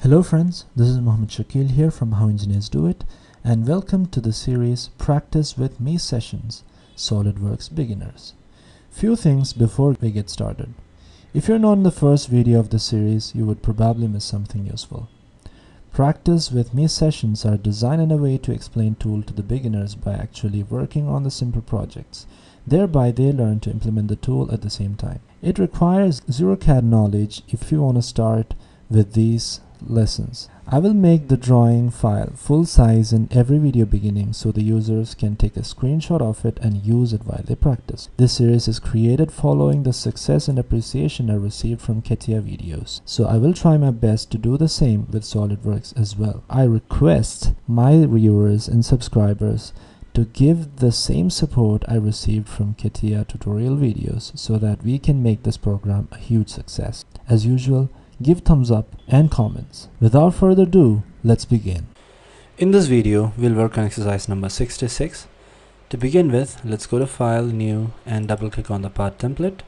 Hello friends, this is Mohammed Shakil here from How Engineers Do It, and welcome to the series Practice with Me Sessions, SolidWorks Beginners. Few things before we get started. If you're not in the first video of the series, you would probably miss something useful. Practice with Me sessions are designed in a way to explain tool to the beginners by actually working on the simple projects. Thereby they learn to implement the tool at the same time. It requires zero CAD knowledge if you want to start with these lessons. I will make the drawing file full size in every video beginning so the users can take a screenshot of it and use it while they practice. This series is created following the success and appreciation I received from CAPA videos, so I will try my best to do the same with SolidWorks as well. I request my viewers and subscribers to give the same support I received from CAPA tutorial videos so that we can make this program a huge success. As usual, give thumbs up and comments. Without further ado, let's begin. In this video, we'll work on exercise number 66. To begin with, let's go to File, New, and double click on the part template.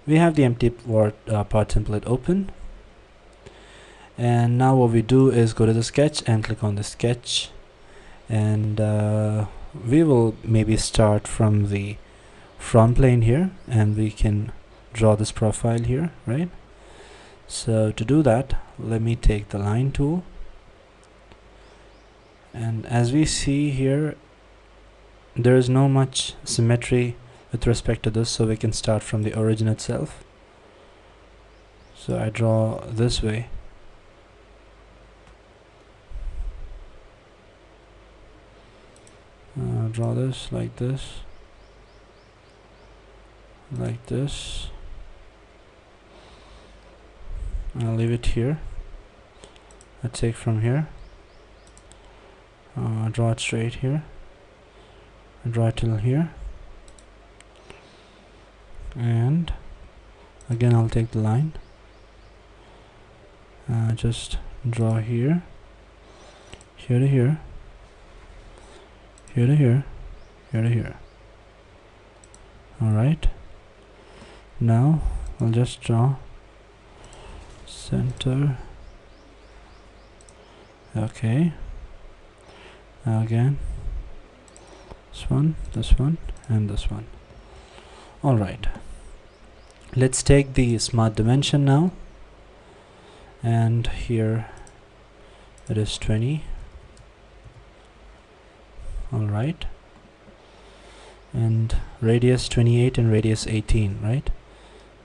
We have the empty part template open. And now what we do is go to the sketch and click on the sketch. And we will maybe start from the front plane here, and we can draw this profile here, right? So to do that, let me take the line tool, and as we see here, there is no much symmetry with respect to this, so we can start from the origin itself. So I draw this way, draw this like this, like this. I'll leave it here. I take from here, draw it straight here, draw it till here, and again I'll take the line, just draw here, here to here, here to here, here to here. Alright, now I'll just draw center. Okay, now again this one, and this one. Alright, let's take the smart dimension now, and here it is 20. Alright, and radius 28 and radius 18, right?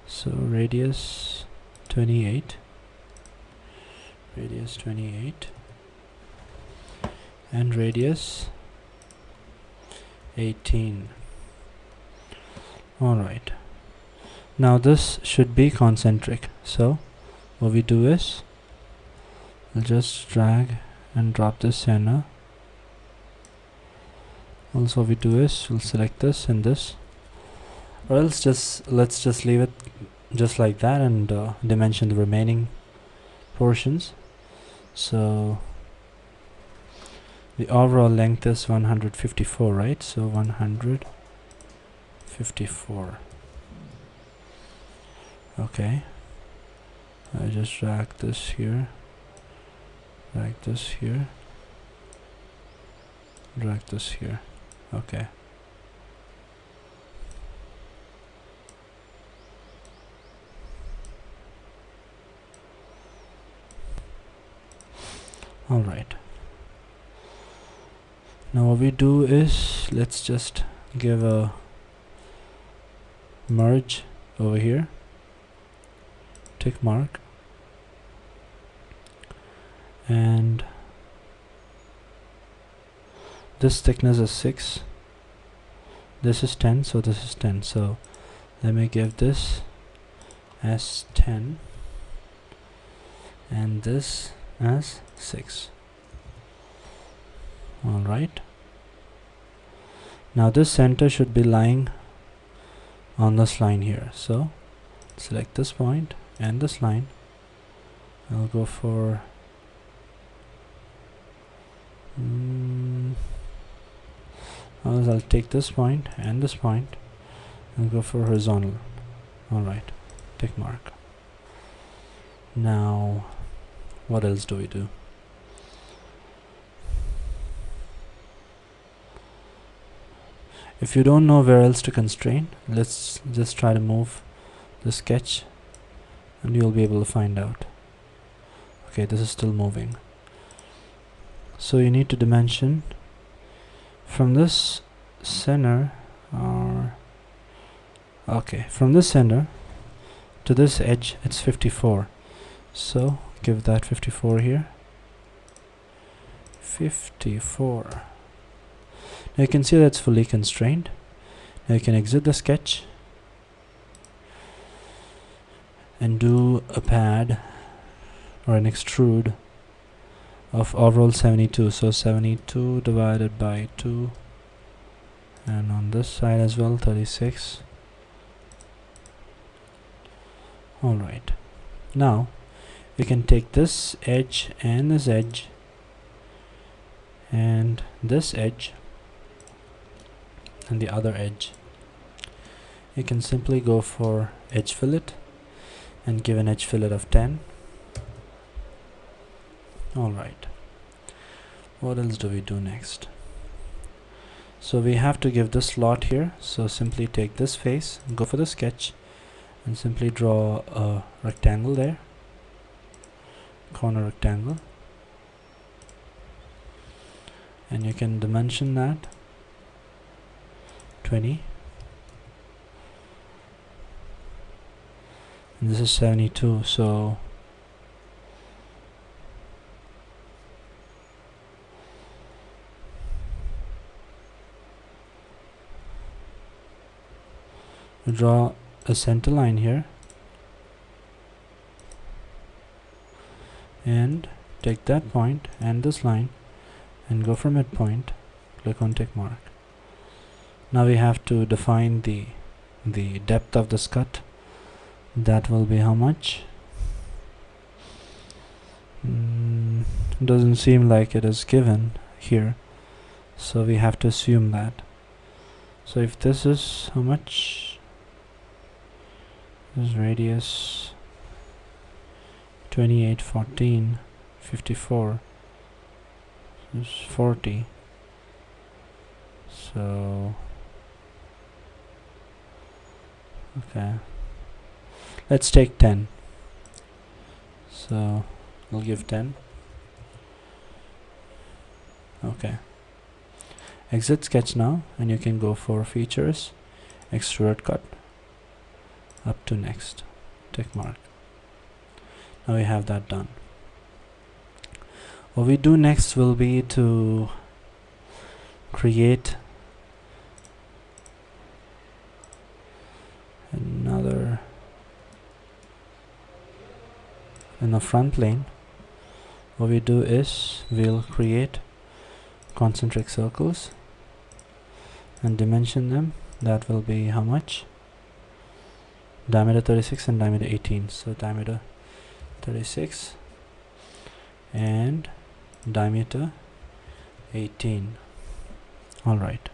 So radius 28, radius 28, and radius 18. Alright, now this should be concentric, so what we do is we'll just drag and drop this center. Also what we do is we'll select this and this, or else let's just leave it just like that and dimension the remaining portions. So the overall length is 154, right? So 154. Okay, I just drag this here, drag this here, drag this here. Okay, alright, now what we do is let's just give a merge over here, tick mark, and this thickness is 6, this is 10, so this is 10, so let me give this as 10 and this as 6. Alright, now this center should be lying on this line here, so select this point and this line. I'll go for I'll take this point and this point and go for horizontal. Alright, tick mark. Now what else do we do? If you don't know where else to constrain, let's just try to move the sketch and you'll be able to find out. Okay, this is still moving. So you need to dimension from this center, or okay, from this center to this edge it's 54. So give that 54 here. 54. Now you can see that's fully constrained. Now you can exit the sketch and do a pad or an extrude of overall 72. So 72 divided by 2, and on this side as well 36. Alright, now we can take this edge and this edge and this edge and the other edge. You can simply go for edge fillet and give an edge fillet of 10. Alright, what else do we do next? So we have to give this slot here, so simply take this face, go for the sketch and simply draw a rectangle there, corner rectangle, and you can dimension that 20, and this is 72. So we draw a center line here and take that point and this line and go for midpoint, click on tick mark. Now we have to define the depth of this cut. That will be how much? Doesn't seem like it is given here, so we have to assume that. So if this is how much? This radius 28, 14, 54, this is 40. So okay, let's take 10. So we'll give 10. Okay, exit sketch now, and you can go for features, extrude cut, up to next, tick mark. Now we have that done. What we do next will be to create another in the front plane. What we do is we'll create concentric circles and dimension them. That will be how much? Diameter 36 and diameter 18. So diameter 36 and diameter 18. Alright,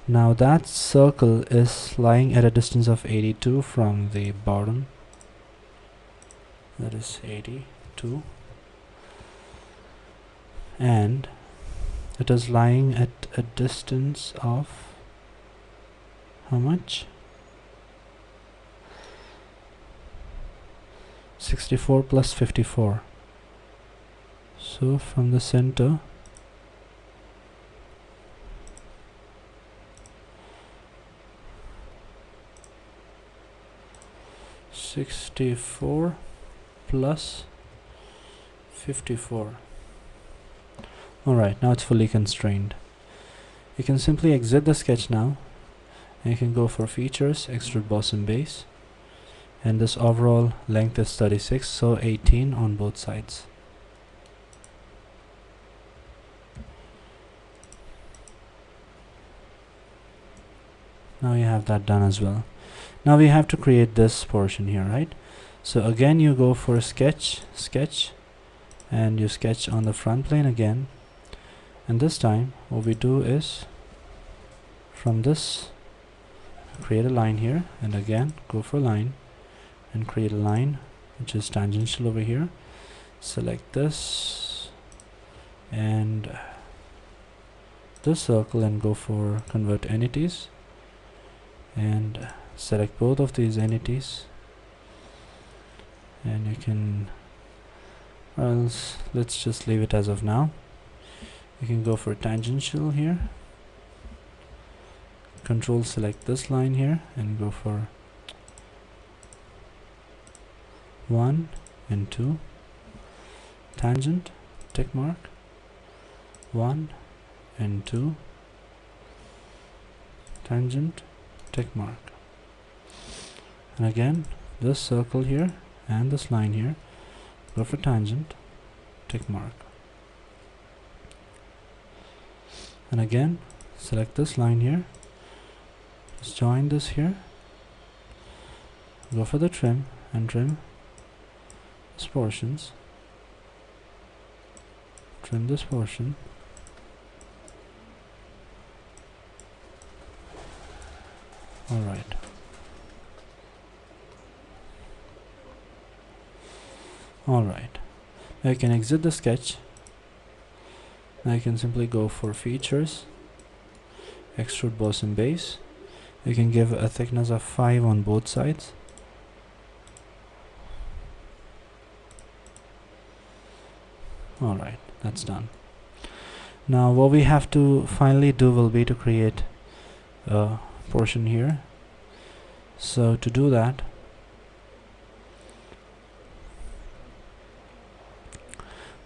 now that circle is lying at a distance of 82 from the bottom. That is 82, and it is lying at a distance of how much? 64 plus 54. So from the center, (64 plus 54). Alright, now it's fully constrained. You can simply exit the sketch now, and you can go for features, extrude boss and base, and this overall length is 36, so 18 on both sides. Now you have that done as well. Now we have to create this portion here, right? So again you go for sketch, and you sketch on the front plane again, and this time what we do is from this create a line here, and again go for line and create a line which is tangential over here, select this and this circle and go for convert entities, and select both of these entities, and you can, or else let's just leave it as of now. You can go for tangential here, control select this line here and go for 1 and 2, tangent, tick mark, 1 and 2, tangent, tick mark, and again this circle here and this line here, go for tangent, tick mark, and again select this line here, just join this here, go for the trim and trim this portions, trim this portion, alright. Alright, now you can exit the sketch. Now you can simply go for features, extrude boss and base. You can give a thickness of 5 on both sides. Alright, that's done. Now what we have to finally do will be to create a portion here. So to do that,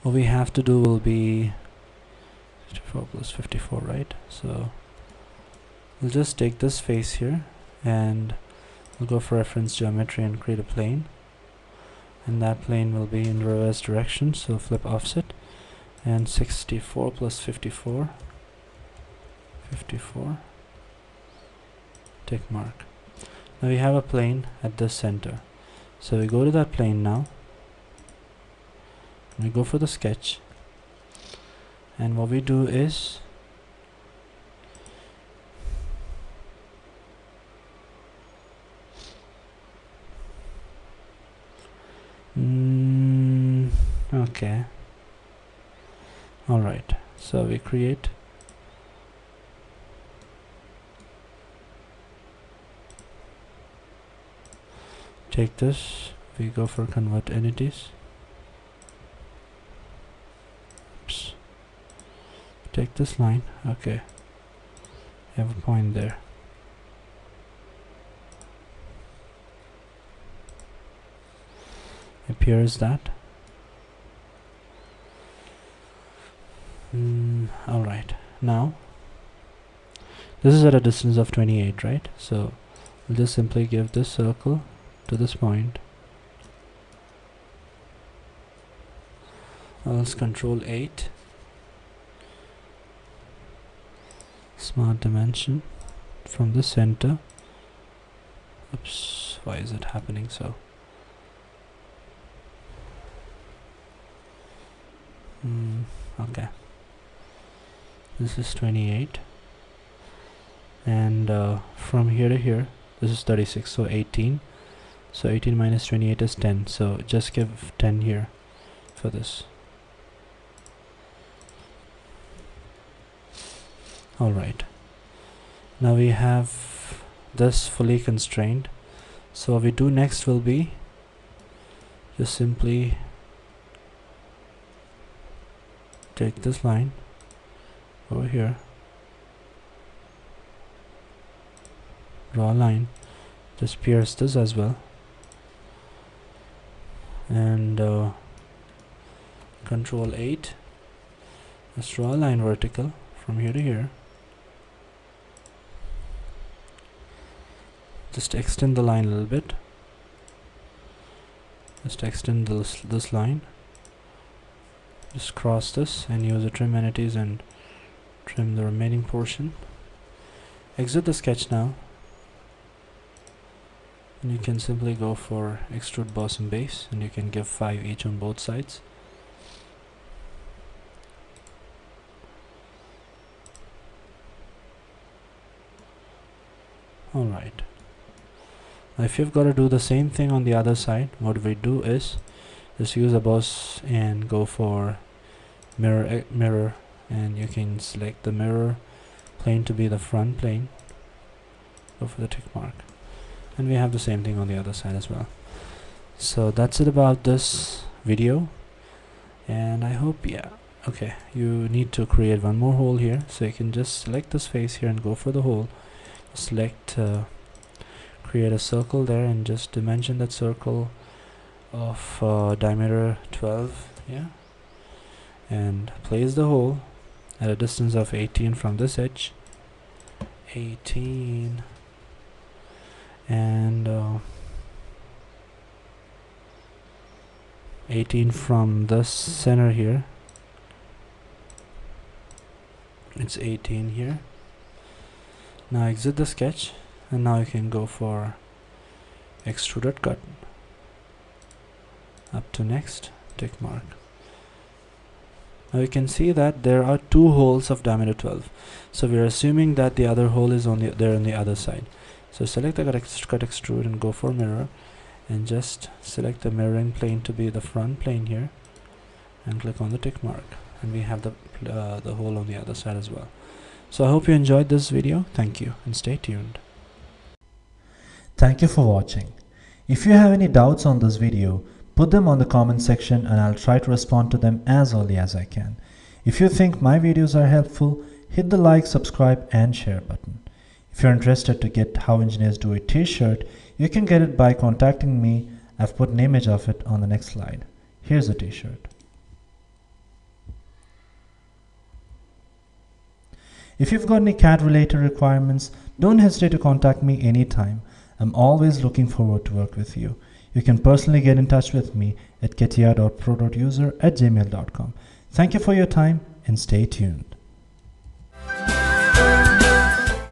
what we have to do will be 54 plus 54, right? So we'll just take this face here and we'll go for reference geometry and create a plane, and that plane will be in reverse direction, so flip offset, and 64 plus 54, 54, tick mark. Now we have a plane at the center, so we go to that plane now, we go for the sketch, and what we do is okay, alright, so we create take this, we go for convert entities, oops, take this line, okay, have a point there, appears that. Alright, now this is at a distance of 28, right? So we'll just simply give this circle to this point. Else control 8, smart dimension from the center. Oops, why is it happening so? Okay, this is 28, and from here to here this is 36, so 18, so 18 minus 28 is 10, so just give 10 here for this. Alright, now we have this fully constrained, so what we do next will be just simply take this line over here, draw a line, just pierce this as well, and control 8, let's draw a line vertical from here to here, just extend the line a little bit, just extend this line, just cross this and use the trim entities and trim the remaining portion. Exit the sketch now, and you can simply go for extrude boss and base, and you can give 5 each on both sides. Alright, now if you've got to do the same thing on the other side, what we do is just use a boss and go for mirror, and you can select the mirror plane to be the front plane. Go for the tick mark, and we have the same thing on the other side as well. So that's it about this video, and I hope, yeah, okay, you need to create one more hole here, so you can just select this face here and go for the hole. Select create a circle there and just dimension that circle of diameter 12, yeah, and place the hole at a distance of 18 from this edge, 18, and 18 from this center here. It's 18 here. Now exit the sketch, and now you can go for extruded cut. Up to next, tick mark. Now you can see that there are two holes of diameter 12, so we are assuming that the other hole is on the other side. So select the cut extrude and go for mirror, and just select the mirroring plane to be the front plane here, and click on the tick mark, and we have the hole on the other side as well. So I hope you enjoyed this video. Thank you, and stay tuned. Thank you for watching. If you have any doubts on this video, put them on the comment section and I'll try to respond to them as early as I can. If you think my videos are helpful, hit the like, subscribe and share button. If you're interested to get How Engineers Do It t-shirt, you can get it by contacting me. I've put an image of it on the next slide. Here's a t-shirt. If you've got any CAD related requirements, don't hesitate to contact me anytime. I'm always looking forward to work with you. You can personally get in touch with me at ketia.pro.user@gmail.com. Thank you for your time and stay tuned.